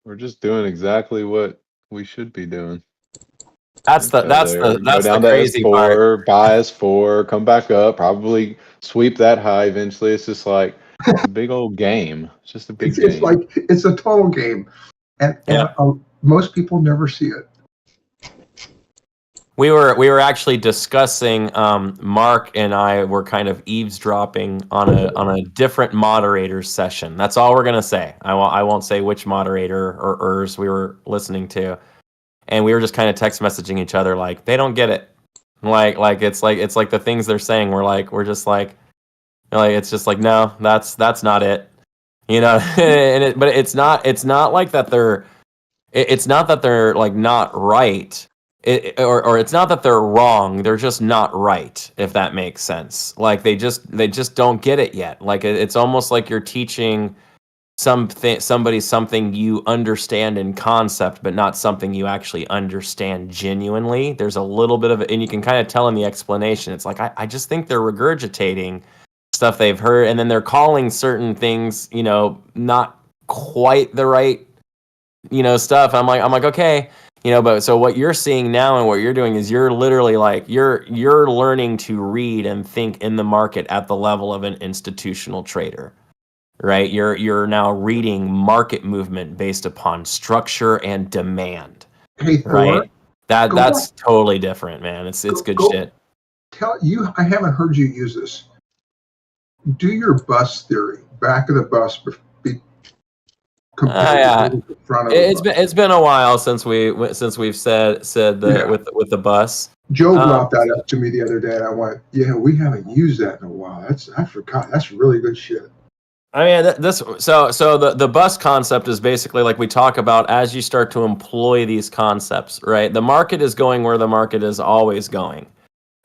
We're just doing exactly what we should be doing That's the until that's there. the Go that's the down to crazy part. S4, buy S4, come back up, probably sweep that high eventually. It's just like it's a big old game. It's just a big It's game. like it's a total game, and Yeah. most people never see it. We were actually discussing. Mark and I were kind of eavesdropping on a different moderator's session. That's all we're gonna say. I won't say which moderator or ers we were listening to, and we were just kind of text messaging each other like they don't get it. Like it's like the things they're saying. We're just like it's just like no, that's not it. But it's not like that they're it's not that they're like not right. Or it's not that they're wrong, they're just not right, if that makes sense. Like they just don't get it yet. Like it's almost like you're teaching somebody something you understand in concept but not something you actually understand genuinely. There's a little bit of it, and you can kind of tell in the explanation. It's like I just think they're regurgitating stuff they've heard, and then they're calling certain things not quite the right stuff. I'm like okay. But so what you're seeing now and what you're doing is you're literally like you're learning to read and think in the market at the level of an institutional trader, right? You're now reading market movement based upon structure and demand, Hey, Thor, right? go That's back. totally different, man. It's good shit. Tell you, I haven't heard you use this. Do your bus theory, back of the bus, compared Yeah. to the front of the bus. It's been a while since we've said Yeah. with the bus. Joe brought that up to me the other day, and I went, "Yeah, we haven't used that in a while. I forgot. That's really good shit." I mean, the bus concept is basically like we talk about as you start to employ these concepts, right? The market is going where the market is always going,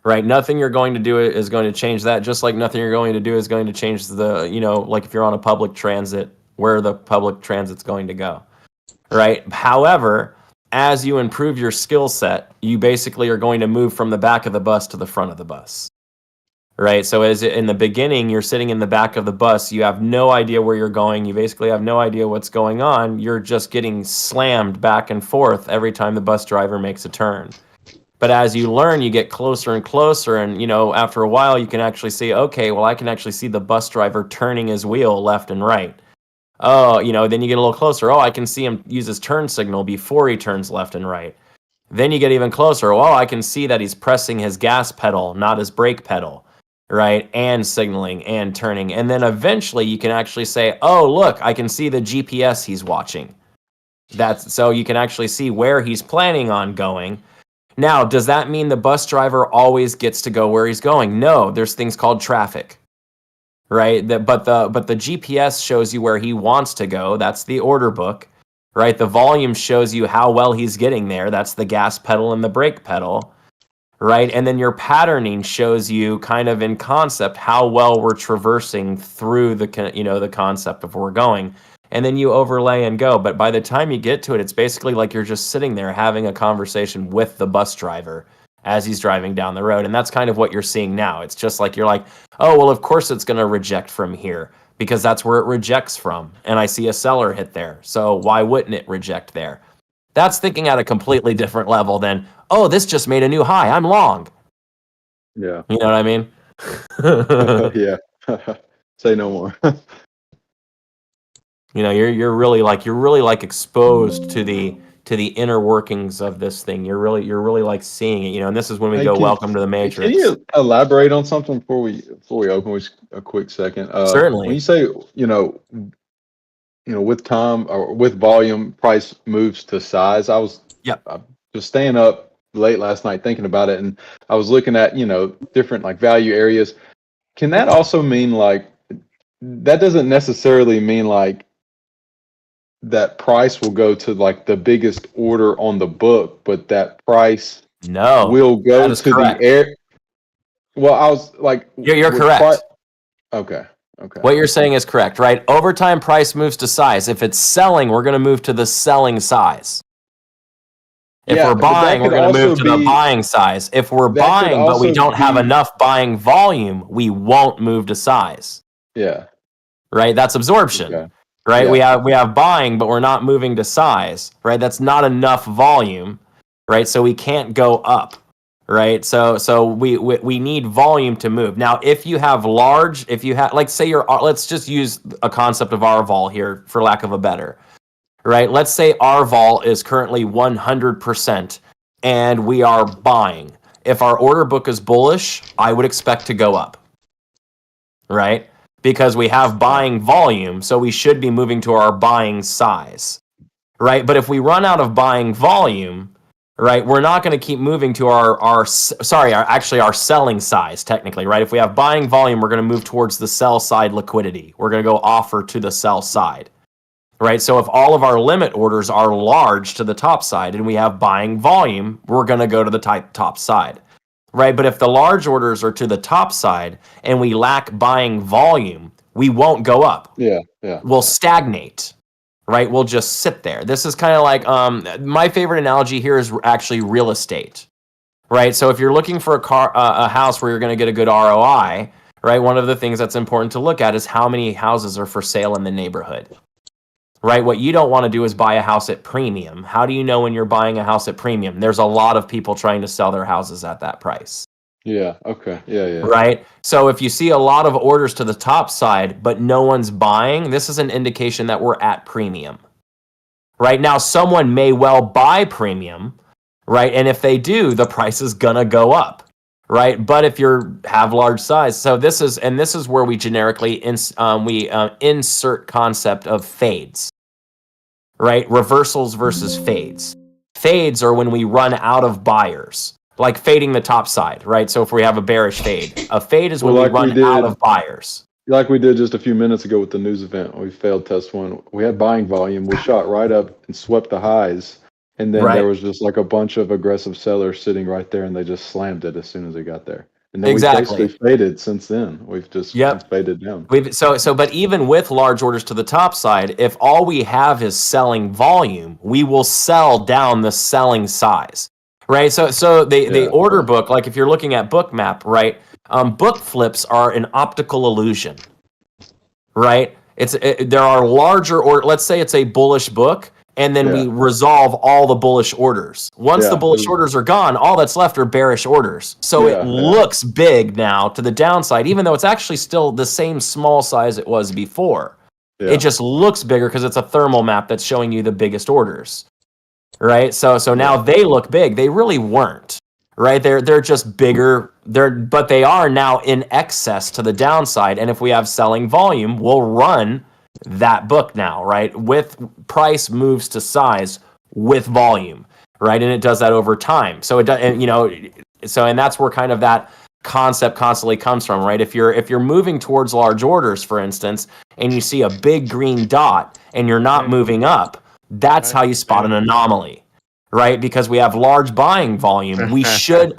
right? Nothing you're going to do is going to change that, just like nothing you're going to do is going to change like if you're on a public transit, where the public transit's going to go, right? However, as you improve your skill set, you basically are going to move from the back of the bus to the front of the bus. Right. So as in the beginning, you're sitting in the back of the bus. You have no idea where you're going. You basically have no idea what's going on. You're just getting slammed back and forth every time the bus driver makes a turn. But as you learn, you get closer and closer. And, after a while, you can actually see, okay, well, I can actually see the bus driver turning his wheel left and right. Oh, then you get a little closer. Oh, I can see him use his turn signal before he turns left and right. Then you get even closer. Well, I can see that he's pressing his gas pedal, not his brake pedal. Right, and signaling and turning, and then eventually you can actually say, oh, look, I can see the GPS he's watching. So you can actually see where he's planning on going. Now, does that mean the bus driver always gets to go where he's going? No, there's things called traffic, right? But the GPS shows you where he wants to go. That's the order book, right? The volume shows you how well he's getting there. That's the gas pedal and the brake pedal. Right, and then your patterning shows you kind of in concept how well we're traversing through the concept of where we're going, and then you overlay and go. But by the time you get to it, it's basically like you're just sitting there having a conversation with the bus driver as he's driving down the road, and that's kind of what you're seeing now. It's just like you're like, oh well, of course it's going to reject from here because that's where it rejects from, and I see a seller hit there, so why wouldn't it reject there? That's thinking at a completely different level than, oh, this just made a new high, I'm long. Yeah. You know what I mean? Yeah. Say no more. You're really like exposed to the inner workings of this thing. You're really like seeing it, and this is when we Hey, go welcome to the Matrix. Can you elaborate on something before we open with a quick second? Certainly. When you say, with time or with volume, price moves to size. I was just staying up late last night thinking about it, and I was looking at different like value areas. Can that also mean like that doesn't necessarily mean like that price will go to like the biggest order on the book, but that price will go to correct. the air. Well, I was like, you're correct. Okay. What you're saying is correct, right? Over time, price moves to size. If it's selling, we're going to move to the selling size. If we're buying, we're going to move to the buying size. If we're buying, but we don't have enough buying volume, we won't move to size. Yeah. Right? That's absorption. Okay. right? Yeah. We have buying, but we're not moving to size, right? That's not enough volume, right? So we can't go up, right? So we need volume to move. Now, if you have like say let's just use a concept of RVol here for lack of a better, right? Let's say RVol is currently 100% and we are buying. If our order book is bullish, I would expect to go up, right? Because we have buying volume, so we should be moving to our buying size, right? But if we run out of buying volume, right, we're not going to keep moving to our selling size technically, right? If we have buying volume, we're going to move towards the sell side liquidity. We're going to go offer to the sell side, right? So if all of our limit orders are large to the top side and we have buying volume, we're going to go to the top side, right? But if the large orders are to the top side and we lack buying volume, we won't go up. Yeah. We'll stagnate, right? We'll just sit there. This is kind of like my favorite analogy here is actually real estate, right? So if you're looking for a house where you're going to get a good ROI, right? One of the things that's important to look at is how many houses are for sale in the neighborhood, right? What you don't want to do is buy a house at premium. How do you know when you're buying a house at premium? There's a lot of people trying to sell their houses at that price. Yeah. Okay. Yeah. Right. So if you see a lot of orders to the top side, but no one's buying, this is an indication that we're at premium. Right now, someone may well buy premium, right? And if they do, the price is gonna go up, right? But if you have large size, so this is where we generically insert concept of fades, right? Reversals versus fades. Fades are when we run out of buyers. Like fading the top side, right? So if we have a bearish fade, a fade is when we run out of buyers. Like we did just a few minutes ago with the news event. We failed test one. We had buying volume. We shot right up and swept the highs. And then there was just like a bunch of aggressive sellers sitting right there and they just slammed it as soon as it got there. And then we basically faded since then. We've just faded down. But even with large orders to the top side, if all we have is selling volume, we will sell down the selling size. Right, so the order book, like if you're looking at Bookmap, right, book flips are an optical illusion, right? There are larger, or let's say it's a bullish book, and then we resolve all the bullish orders. Once the bullish orders are gone, all that's left are bearish orders. So it looks big now to the downside, even though it's actually still the same small size it was before. Yeah. It just looks bigger because it's a thermal map that's showing you the biggest orders. Right, so now they look big. They really weren't, right? They're just bigger. But they are now in excess to the downside. And if we have selling volume, we'll run that book now, right? With price moves to size with volume, right? And it does that over time. So it does, and that's where kind of that concept constantly comes from, right? If you're moving towards large orders, for instance, and you see a big green dot and you're not moving up. That's how you spot an anomaly, right? Because we have large buying volume.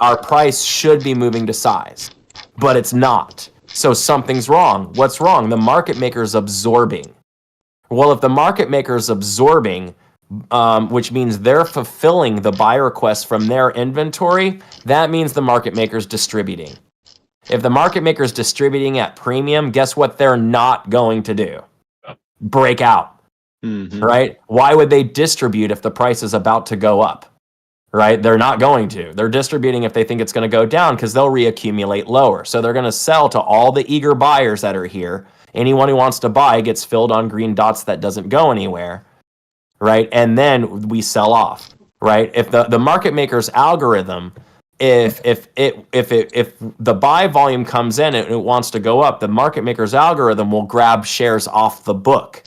Our price should be moving to size, but it's not. So something's wrong. What's wrong? The market maker is absorbing. Well, if the market maker is absorbing, which means they're fulfilling the buy requests from their inventory, that means the market maker is distributing. If the market maker is distributing at premium, guess what they're not going to do? Break out. Mm-hmm. Right? Why would they distribute if the price is about to go up? Right? They're not going to. They're distributing if they think it's going to go down because they'll reaccumulate lower. So they're going to sell to all the eager buyers that are here. Anyone who wants to buy gets filled on green dots that doesn't go anywhere. Right? And then we sell off. Right? If the market maker's algorithm, if the buy volume comes in and it wants to go up, the market maker's algorithm will grab shares off the book.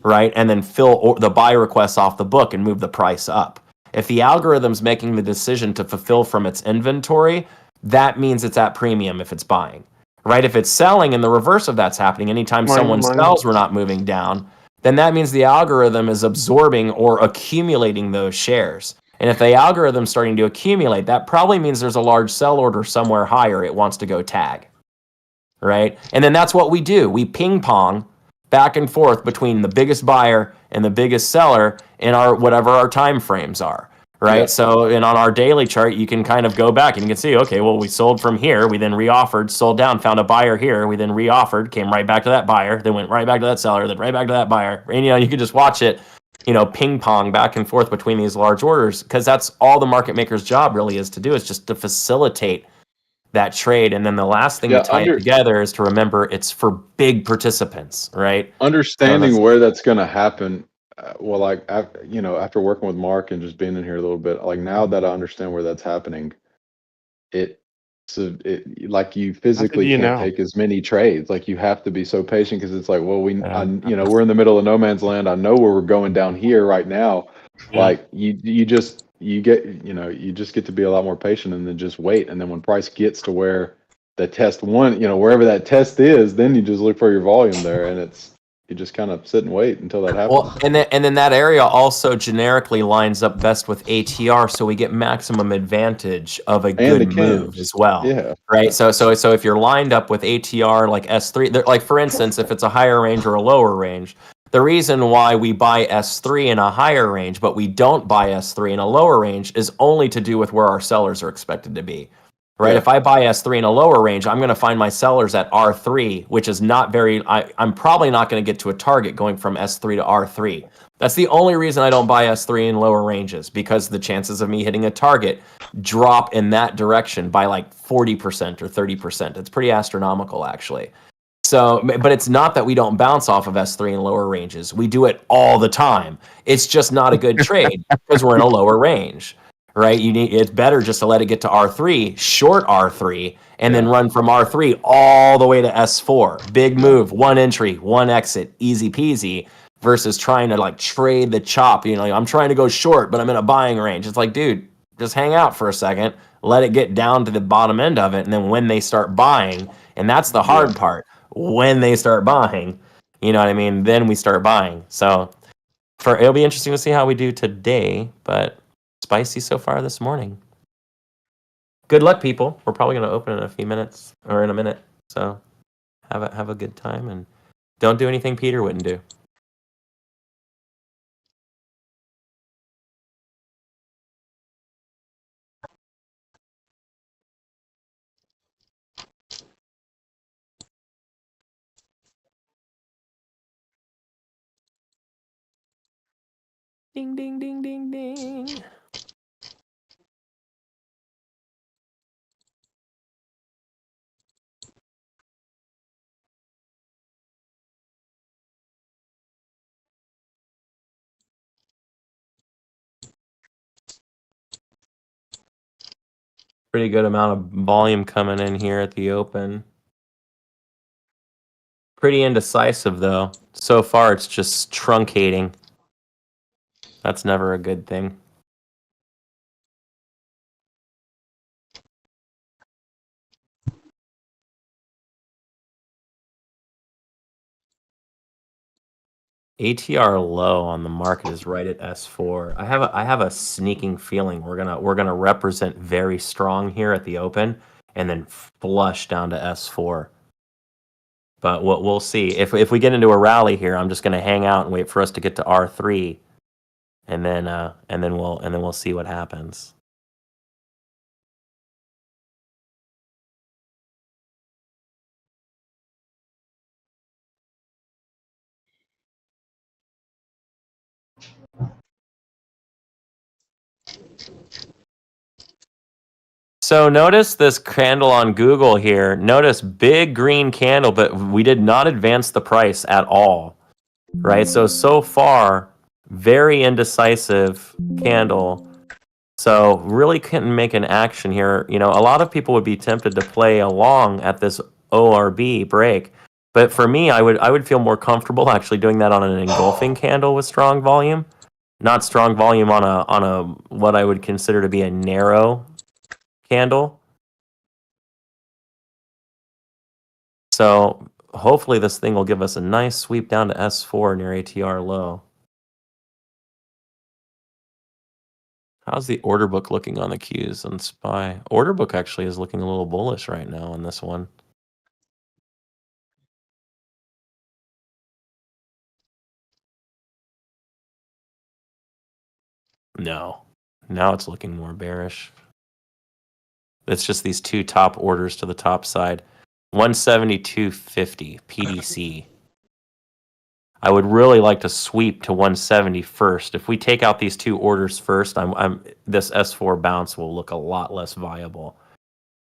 Right, and then fill the buy requests off the book and move the price up. If the algorithm's making the decision to fulfill from its inventory, that means it's at premium if it's buying. Right, if it's selling and the reverse of that's happening, anytime someone sells, we're not moving down, then that means the algorithm is absorbing or accumulating those shares. And if the algorithm's starting to accumulate, that probably means there's a large sell order somewhere higher it wants to go tag. Right, and then that's what we do. We ping pong back and forth between the biggest buyer and the biggest seller in our whatever our time frames are, right? Yeah. So, and on our daily chart, you can kind of go back and you can see, okay, well, we sold from here, we then reoffered, sold down, found a buyer here, we then reoffered, came right back to that buyer, then went right back to that seller, then right back to that buyer. And, you can just watch it, ping pong back and forth between these large orders, because that's all the market maker's job really is to do, is just to facilitate that trade. And then the last thing to tie it together is to remember it's for big participants, right? Understanding where that's going to happen. Well, like, after working with Mark and just being in here a little bit, like, now that I understand where that's happening, like, you physically can't take as many trades. Like, you have to be so patient, because it's like, well, we're in the middle of no man's land. I know where we're going down here right now. Like, you just get to be a lot more patient and then just wait. And then when price gets to where the test one, wherever that test is, then you just look for your volume there, and you just kind of sit and wait until that happens. Well, and then that area also generically lines up best with ATR, so we get maximum advantage of a good move as well. Yeah. Right. So if you're lined up with ATR like S3, like for instance, if it's a higher range or a lower range, the reason why we buy S3 in a higher range, but we don't buy S3 in a lower range, is only to do with where our sellers are expected to be. Right. Yeah. If I buy S3 in a lower range, I'm going to find my sellers at R3, which is not I'm probably not going to get to a target going from S3 to R3. That's the only reason I don't buy S3 in lower ranges, because the chances of me hitting a target drop in that direction by like 40% or 30%. It's pretty astronomical, actually. So, but it's not that we don't bounce off of S3 in lower ranges. We do it all the time. It's just not a good trade because we're in a lower range. Right? It's better just to let it get to R3, short R3, and then run from R3 all the way to S4. Big move, one entry, one exit, easy peasy, versus trying to like trade the chop. I'm trying to go short, but I'm in a buying range. It's like, dude, just hang out for a second, let it get down to the bottom end of it, and then when they start buying, and that's the hard part, when they start buying, you know what I mean? Then we start buying. So it'll be interesting to see how we do today, but spicy so far this morning. Good luck, people. We're probably going to open in a few minutes, or in a minute. So have a good time, and don't do anything Peter wouldn't do. Ding, ding, ding, ding, ding. Pretty good amount of volume coming in here at the open. Pretty indecisive, though. So far, it's just truncating. That's never a good thing. ATR low on the market is right at S4. I have a sneaking feeling we're gonna represent very strong here at the open and then flush down to S4. But we'll see. If we get into a rally here, I'm just gonna hang out and wait for us to get to R3, and then we'll see what happens. So notice this candle on Google here. Notice big green candle, but we did not advance the price at all, right? So far, very indecisive candle. So really couldn't make an action here. A lot of people would be tempted to play along at this ORB break. But for me, I would feel more comfortable actually doing that on an engulfing candle with strong volume, not strong volume on a what I would consider to be a narrow candle. So hopefully this thing will give us a nice sweep down to S4 near ATR low. How's the order book looking on the Qs and SPY? Order book actually is looking a little bullish right now on this one. No, Now it's looking more bearish. It's just these two top orders to the top side. 172.50 PDC. I would really like to sweep to 170 first. If we take out these two orders first, this S4 bounce will look a lot less viable.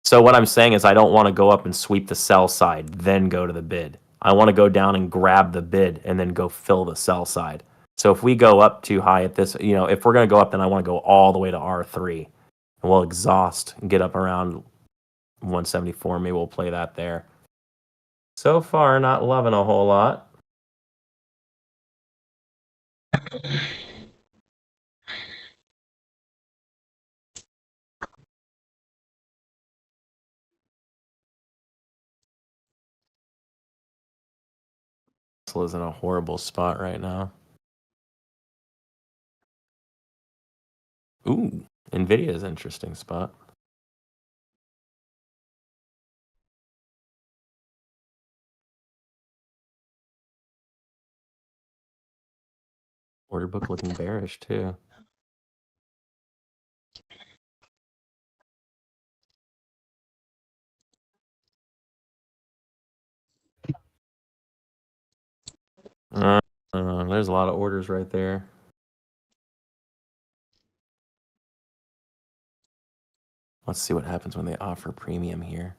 So what I'm saying is I don't want to go up and sweep the sell side, then go to the bid. I want to go down and grab the bid and then go fill the sell side. So if we go up too high at this, if we're going to go up, then I want to go all the way to R3. And we'll exhaust and get up around 174. Maybe we'll play that there. So far, not loving a whole lot. Tesla's in a horrible spot right now. Ooh, Nvidia's an interesting spot. Order book looking bearish too. There's a lot of orders right there. Let's see what happens when they offer premium here.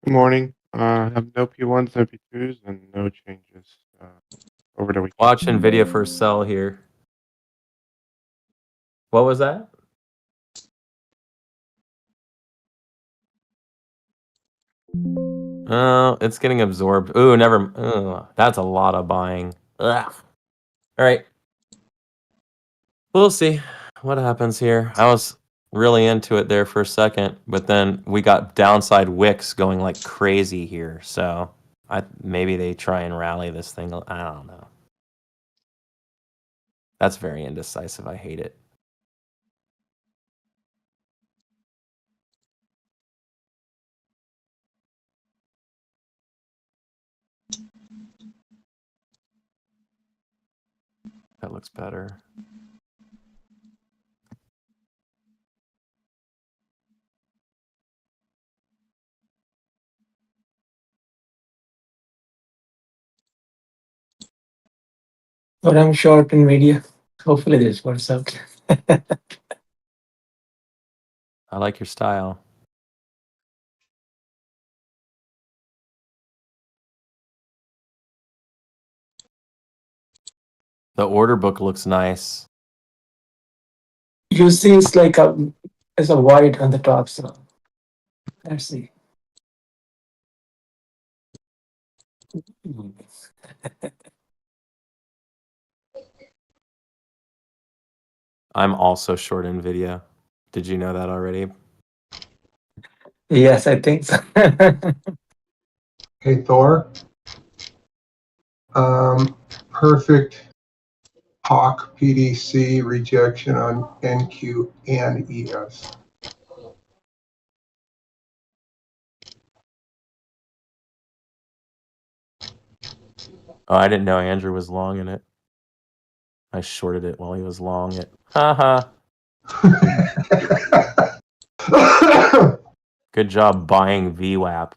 Good morning. Have no P1s, no P2s, and no changes over the weekend. Watch Nvidia for a sell here. What was that? Oh, it's getting absorbed. Ooh, never. Ugh, that's a lot of buying. Ugh. All right. We'll see what happens here. I was really into it there for a second, but then we got downside wicks going like crazy here. So maybe they try and rally this thing. I don't know. That's very indecisive. I hate it. That looks better. But I'm short Nvidia. Hopefully this works out. I like your style. The order book looks nice. You see, it's like it's a white on the top. So let's see. I'm also short Nvidia. Did you know that already? Yes, I think so. Hey, Thor. Perfect Hawk PDC rejection on NQ and ES. Oh, I didn't know Andrew was long in it. I shorted it while he was long it. Haha. Good job buying VWAP.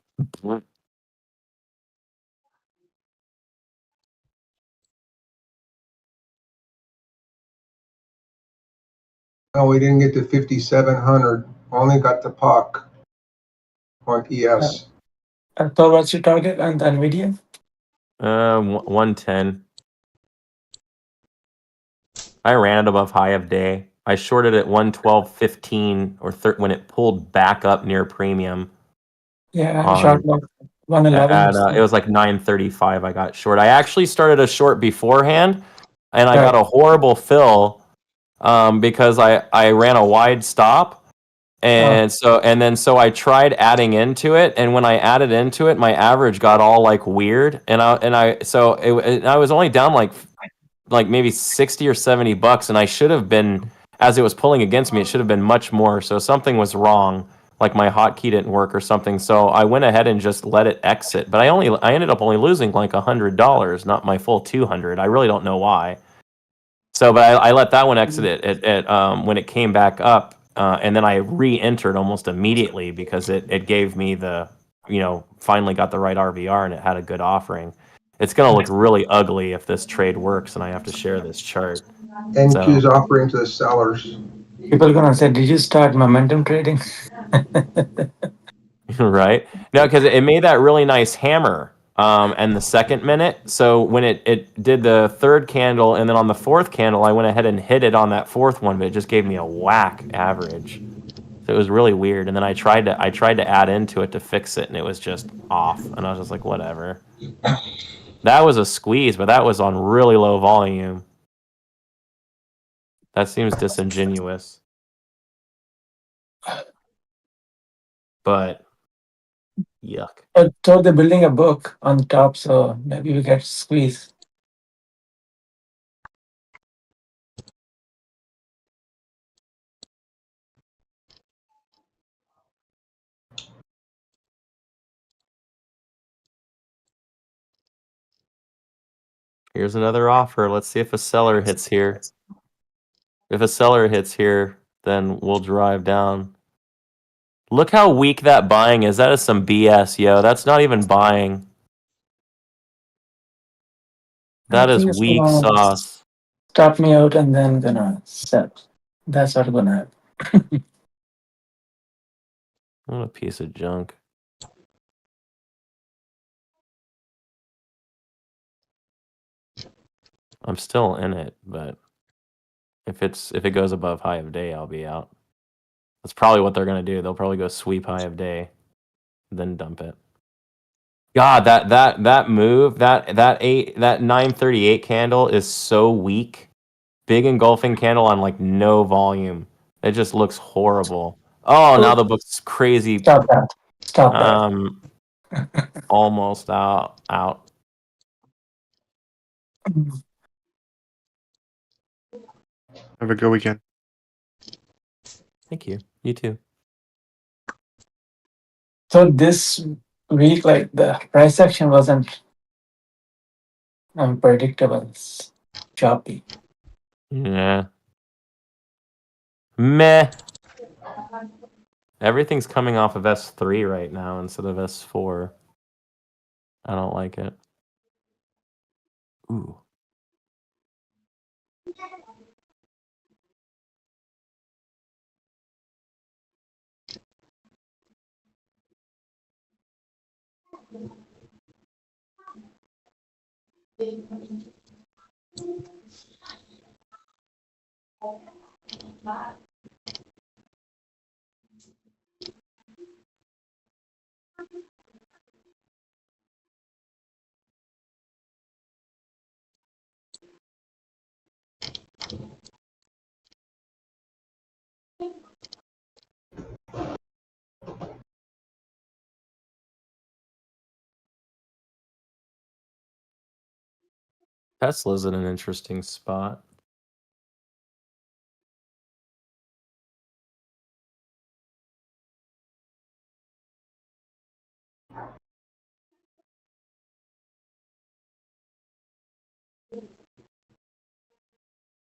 No, we didn't get to 5,700. Only got the POC on ES. So what's your target on the NVIDIA? 110. I ran it above high of day. I shorted it 112.15 or when it pulled back up near premium. Yeah, I On- shot like 111. It was like 9:35. I got short. I actually started a short beforehand, and I Right. got a horrible fill because I ran a wide stop, and so I tried adding into it, and when I added into it, my average got all like weird, and I was only down like maybe 60 or 70 bucks, and I should have been, as it was pulling against me, it should have been much more. So something was wrong, like my hotkey didn't work or something. So I went ahead and just let it exit. But I ended up only losing like $100, not my full 200. I really don't know why. So, but I let that one exit at when it came back up, and then I re-entered almost immediately because it gave me the, finally got the right RVR and it had a good offering. It's going to look really ugly if this trade works and I have to share this chart. NQ's offering to the sellers. People are gonna say, "Did you start momentum trading?" Right? No, because it made that really nice hammer and the second minute. So when it did the third candle and then on the fourth candle, I went ahead and hit it on that fourth one, but it just gave me a whack average. So it was really weird. And then I tried to add into it to fix it, and it was just off. And I was just like, whatever. That was a squeeze, but that was on really low volume. That seems disingenuous. But yuck. So they're building a book on top, so maybe we get squeezed. Here's another offer. Let's see if a seller hits here. If a seller hits here, then we'll drive down. Look how weak that buying is. That is some BS, yo. That's not even buying. That I is think it's weak gonna sauce. stop me out and then gonna sell. That's what's gonna happen. What a piece of junk. I'm still in it, but if it goes above high of day, I'll be out. That's probably what they're gonna do. They'll probably go sweep high of day, then dump it. God, that move, that 938 candle is so weak. Big engulfing candle on like no volume. It just looks horrible. Oh, now the book's crazy. Stop that. Stop that. Almost out. Have a good weekend. Thank you. You too. So this week, like the price action wasn't unpredictable. It's choppy. Yeah. Meh. Everything's coming off of S3 right now instead of S4. I don't like it. Ooh. Tesla's in an interesting spot.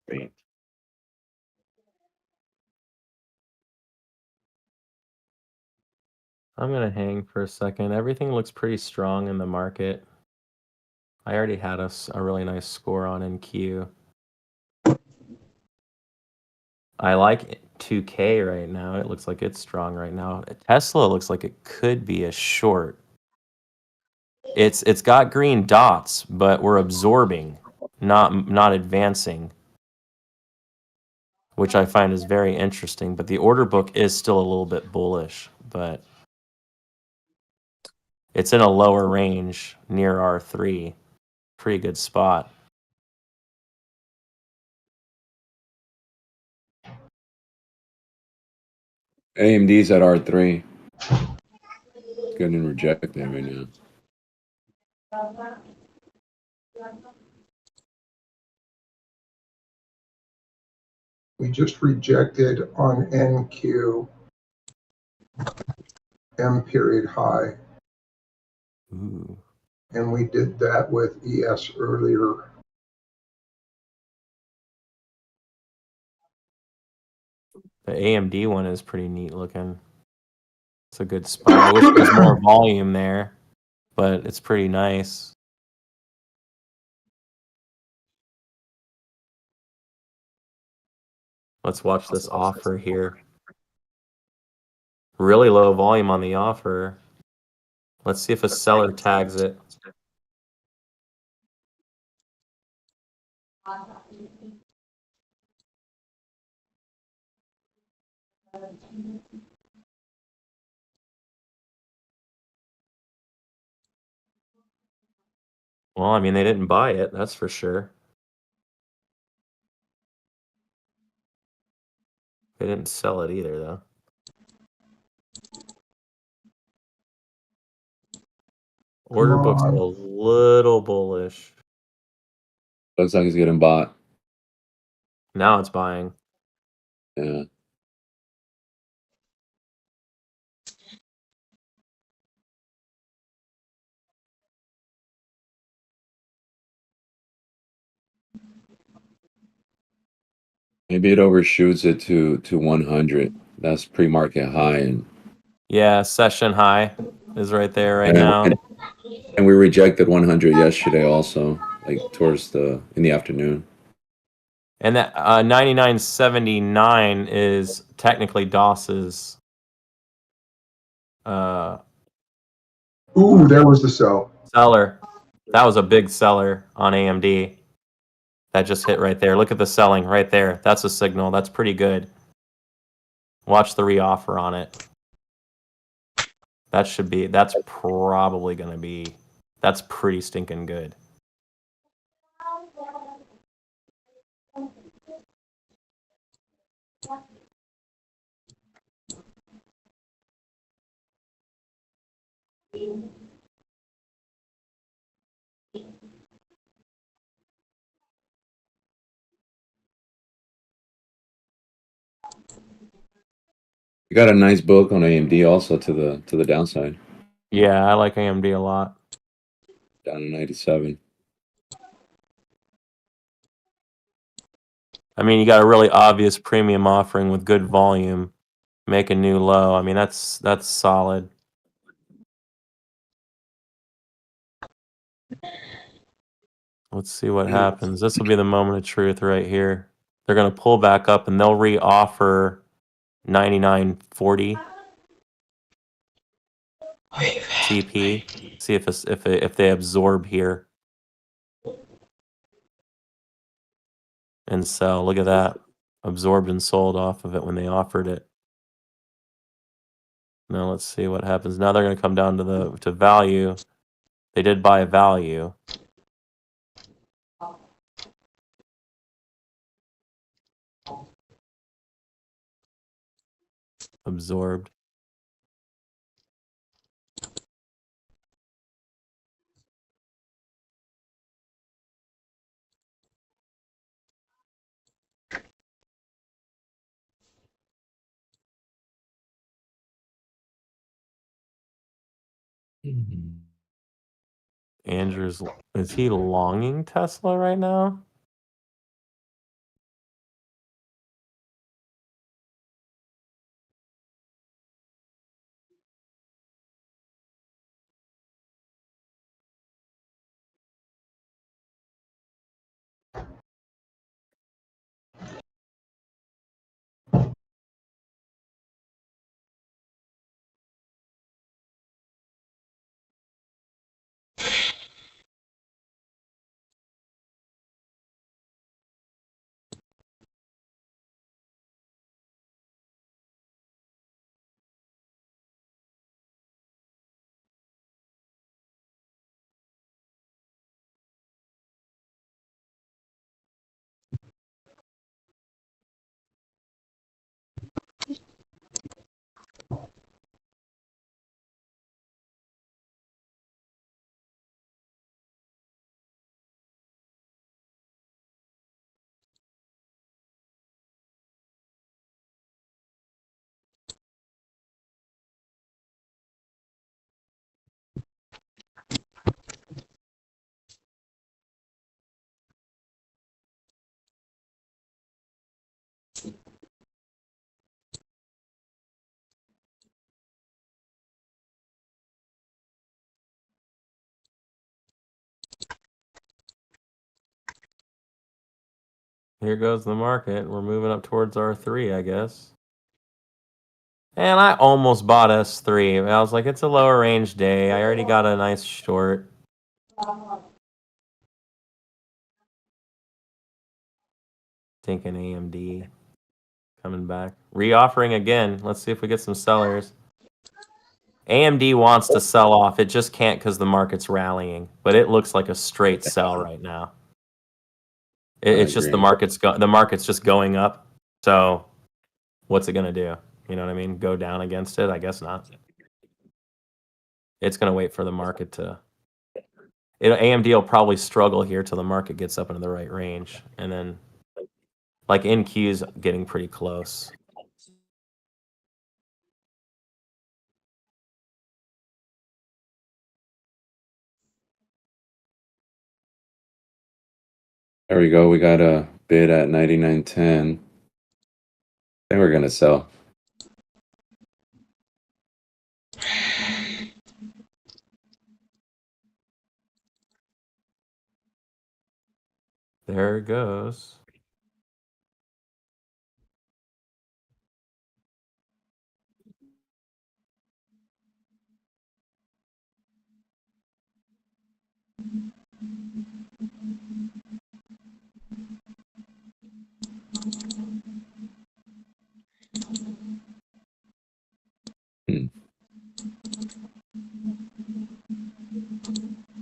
Great. I'm going to hang for a second. Everything looks pretty strong in the market. I already had a really nice score on NQ. I like 2K right now. It looks like it's strong right now. Tesla looks like it could be a short. It's got green dots, but we're absorbing, not advancing, which I find is very interesting. But the order book is still a little bit bullish, but it's in a lower range near R3. Pretty good spot. AMD's at R3. It's getting rejected right now. We just rejected on NQ M period high, Ooh. and we did that with ES earlier. The AMD one is pretty neat looking. It's a good spot. I wish there was more volume there, but it's pretty nice. Let's watch this offer here. Really low volume on the offer. Let's see if a seller tags it. Well, I mean, they didn't buy it, that's for sure. They didn't sell it either, though. Order book's a little bullish. Looks like it's getting bought. Now it's buying. Yeah. Maybe it overshoots it to 100. That's pre-market high, and Yeah, session high is right there right now. And we rejected 100 yesterday also, like towards in the afternoon. And that 99.79 is technically DOS's. Ooh, there was the sell. Seller. That was a big seller on AMD. That just hit right there. Look at the selling right there. That's a signal. That's pretty good. Watch the reoffer on it. That's probably going to be, that's pretty stinking good. You got a nice book on AMD also to the downside. Yeah, I like AMD a lot. Down to 97. I mean, you got a really obvious premium offering with good volume. Make a new low. I mean, that's solid. Let's see what happens. This will be the moment of truth right here. They're going to pull back up and they'll re-offer 99.40 TP. See if they absorb here and sell. Look at that. Absorbed and sold off of it when they offered it. Now let's see what happens. Now they're going to come down to value. They did buy value. Absorbed. Andrew's, is he longing Tesla right now? Here goes the market. We're moving up towards R3, I guess. And I almost bought S3. I was like, it's a lower range day. I already got a nice short. Thinking AMD coming back. Reoffering again. Let's see if we get some sellers. AMD wants to sell off. It just can't because the market's rallying. But it looks like a straight sell right now. It's just the market's just going up. So what's it gonna do? You know what I mean? Go down against it? I guess not. It's gonna wait for the market to. AMD will probably struggle here till the market gets up into the right range, and then, like NQ's getting pretty close. There we go. We got a bid at 99.10. I think we're gonna sell. There it goes.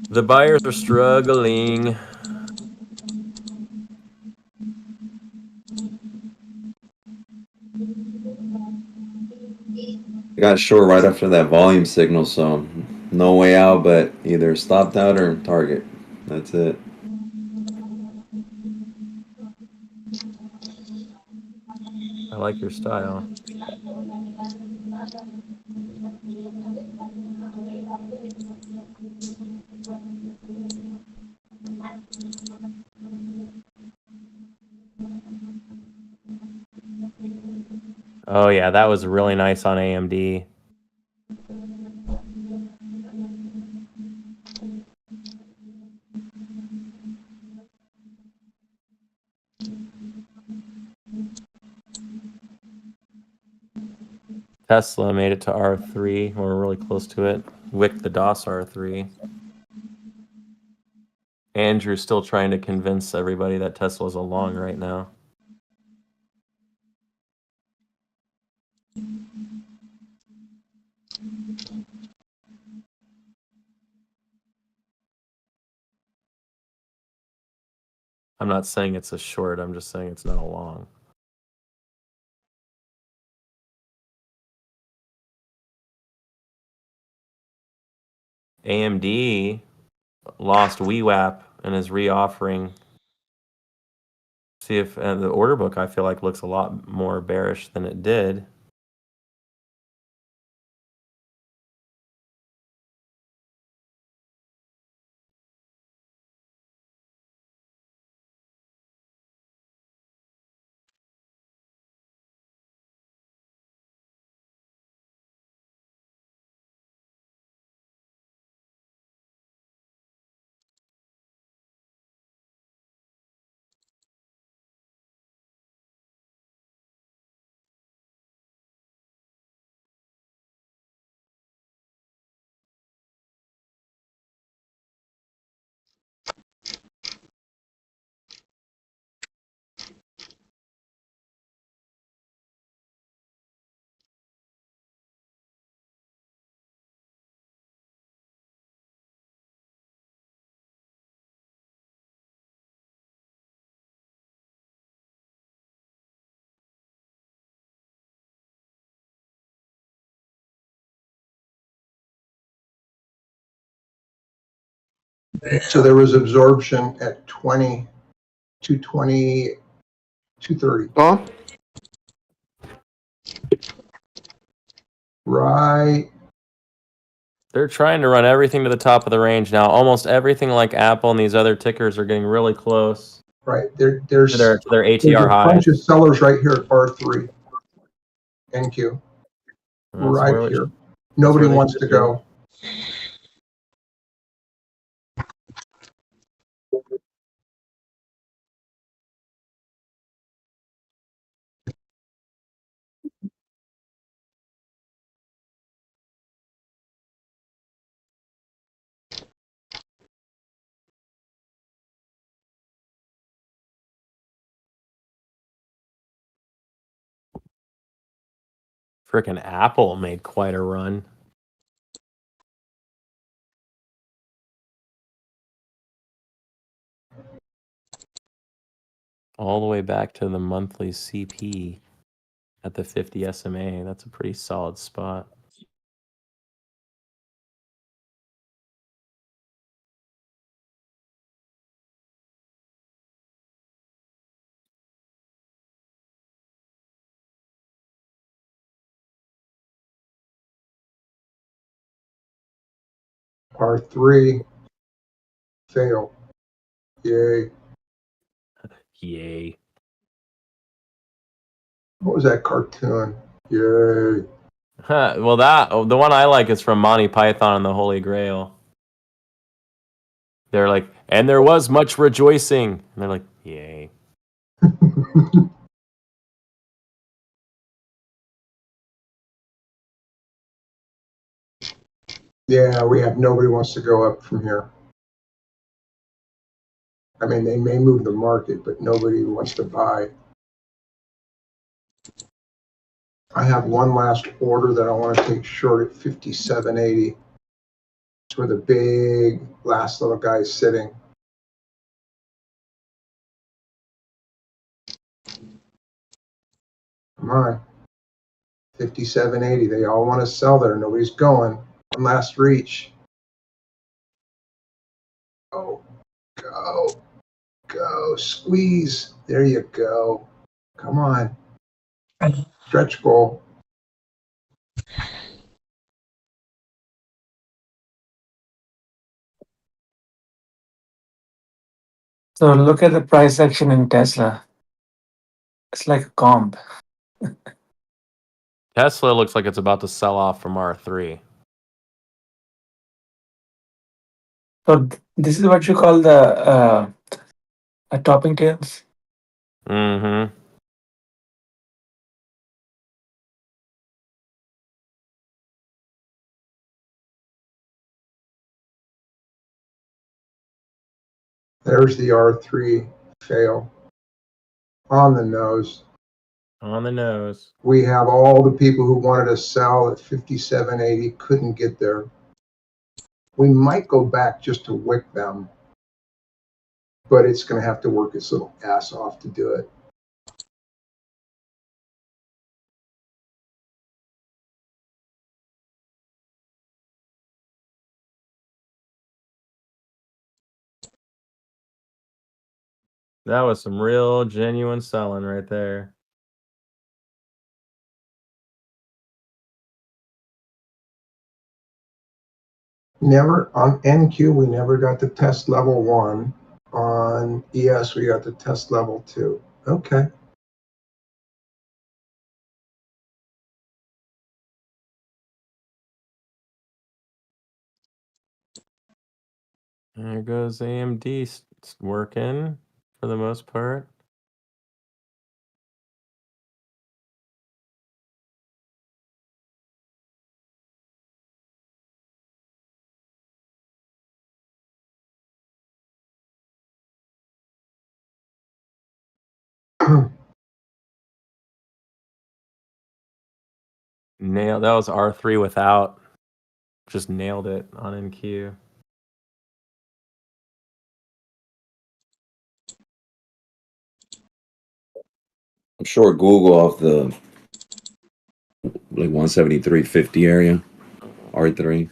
The buyers are struggling. Got short right after that volume signal, so no way out, but either stopped out or target. That's it. I like your style. Oh yeah, that was really nice on AMD. Tesla made it to R3. We're really close to it. Wick the DOS R3. Andrew's still trying to convince everybody that Tesla's a long right now. I'm not saying it's a short, I'm just saying it's not a long. AMD lost WeWap and is reoffering. See if the order book, I feel like, looks a lot more bearish than it did. So there was absorption at 20, 220, 230. Oh, Right. They're trying to run everything to the top of the range now. Almost everything like Apple and these other tickers are getting really close Right. to There's their there's ATR a highs. bunch of sellers right here at R3 NQ. That's Right where here. Nobody they wants should to be. go. Frickin' Apple made quite a run. All the way back to the monthly CP at the 50 SMA. That's a pretty solid spot. R3, fail. Yay. Yay. What was that cartoon? Yay. Well, the one I like is from Monty Python and the Holy Grail. They're like, and there was much rejoicing. And they're like, yay. Yeah, we have nobody wants to go up from here. I mean, they may move the market, but nobody wants to buy. I have one last order that I want to take short at 57.80. It's where the big last little guy is sitting. Come on. 57.80. They all want to sell there. Nobody's going. One last reach. Go, go, go. Squeeze. There you go. Come on. Stretch goal. So look at the price action in Tesla. It's like a comp. Tesla looks like it's about to sell off from R3. So this is what you call the topping tails. Mm-hmm. There's the R3 fail. On the nose. On the nose. We have all the people who wanted to sell at 57.80 couldn't get there. We might go back just to wick them, but it's going to have to work its little ass off to do it. That was some real genuine selling right there. Never on NQ, we never got to test level 1. On ES, we got to test level 2. Okay. There goes AMD working for the most part. Nailed. That was R3 without. Just nailed it on NQ. I'm sure Google off the like 173.50 area. R3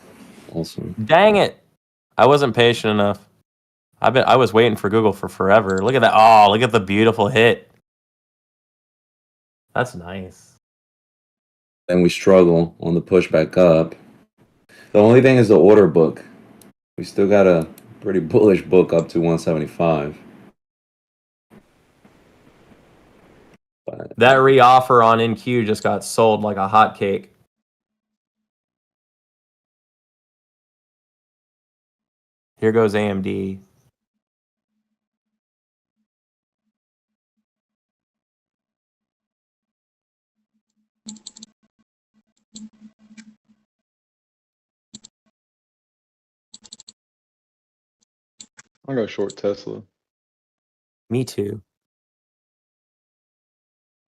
also. Dang it! I wasn't patient enough. I was waiting for Google for forever. Look at that! Oh, look at the beautiful hit. That's nice. Then we struggle on the push back up. The only thing is the order book. We still got a pretty bullish book up to 175. But That reoffer on NQ just got sold like a hotcake. Here goes AMD. I'll go short Tesla. Me too.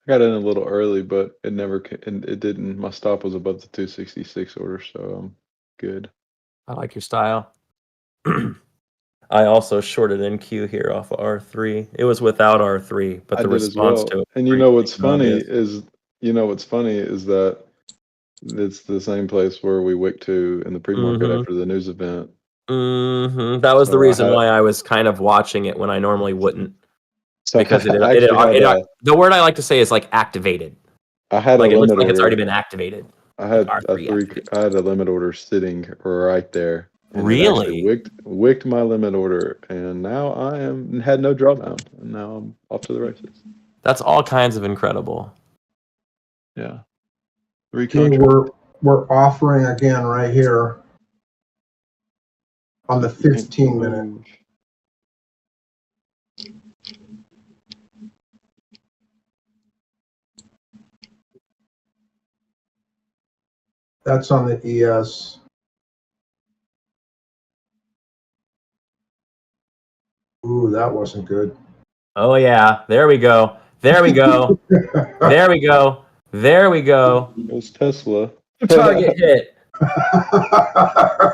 got in a little early, but it never, and it didn't. My stop was above the 266 order, so I'm good. I like your style. I also shorted NQ here off of R3. It was without R3, but I the did as response well. to it. And was you know pretty what's funny obvious. is, that it's the same place where we wicked to in the pre-market Mhm. after the news event. That was the So I reason had- why I was kind of watching it when I normally wouldn't, So because I actually the word I like to say is like activated. I had Like a it looks limit like it's already order. been activated. I had like a R3 three. activated. I had a limit order sitting right there, and it actually Really? wicked my limit order, and now I had no drawdown, and now I'm off to the races. That's all kinds of incredible. Yeah. Three Okay, contracts. we're offering again right here on the 15-minute. Move. That's on the ES. Ooh, that wasn't good. Oh yeah, there we go. There we go. There we go. There we go. It was Tesla. Target hit. I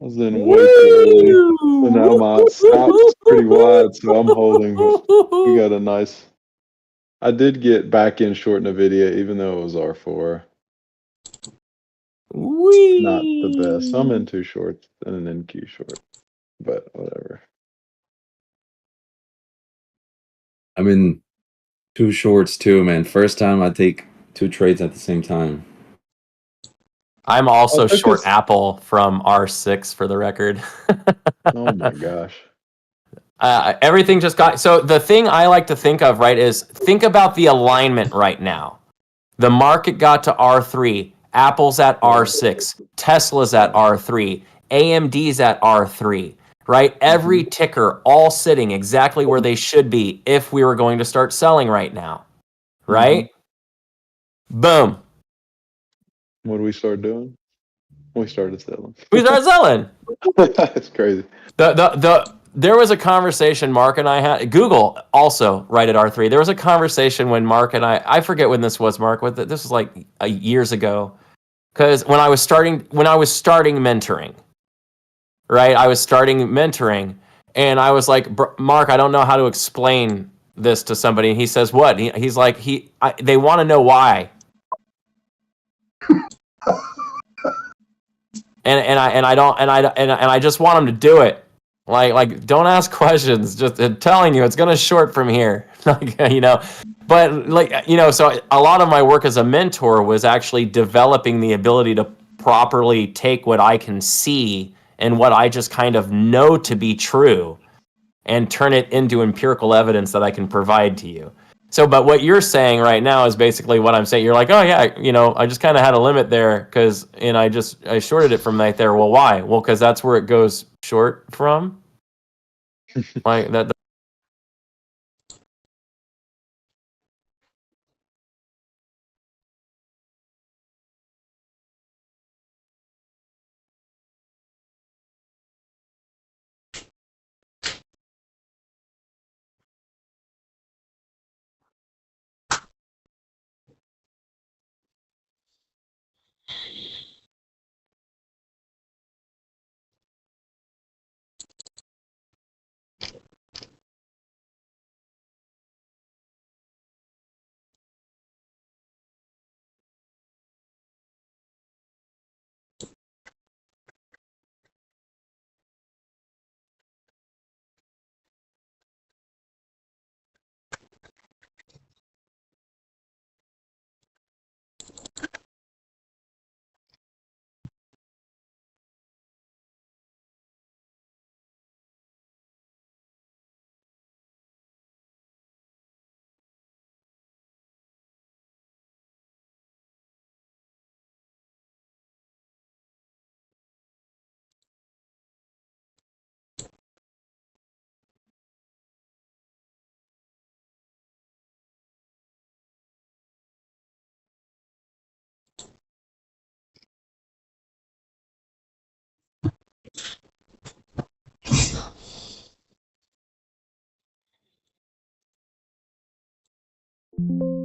was in way too early. So now my stop's pretty wide, so I'm holding, but we got a nice. I did get back in short NVIDIA, even though it was R4. Not the best. I'm in two shorts and an NQ short, but whatever. I'm in two shorts too, man. First time I take two trades at the same time. I'm also I took short this- Apple from R6 for the record. Oh my gosh. Everything just got so the thing I like to think of, right, is think about the alignment right now. The market got to R3, Apple's at R6, Tesla's at R3, AMD's at R3, right? Every ticker all sitting exactly where they should be if we were going to start selling right now, right? Boom. What do we start doing? We started selling. We started selling. It's crazy. There was a conversation Mark and I had. Google also right at R3. There was a conversation when Mark and I forget when this was, Mark. This was like years ago, because when I was starting mentoring, right? I was starting mentoring, and I was like, Mark, I don't know how to explain this to somebody. And he says, what? He's like, they want to know why. And I just want them to do it. Like don't ask questions. Just telling you it's gonna short from here. But so a lot of my work as a mentor was actually developing the ability to properly take what I can see and what I just kind of know to be true and turn it into empirical evidence that I can provide to you. So, but what you're saying right now is basically what I'm saying. You're like, oh yeah, I just kind of had a limit there and I shorted it from right there. Well, why? Well, because that's where it goes short from. Like that. you.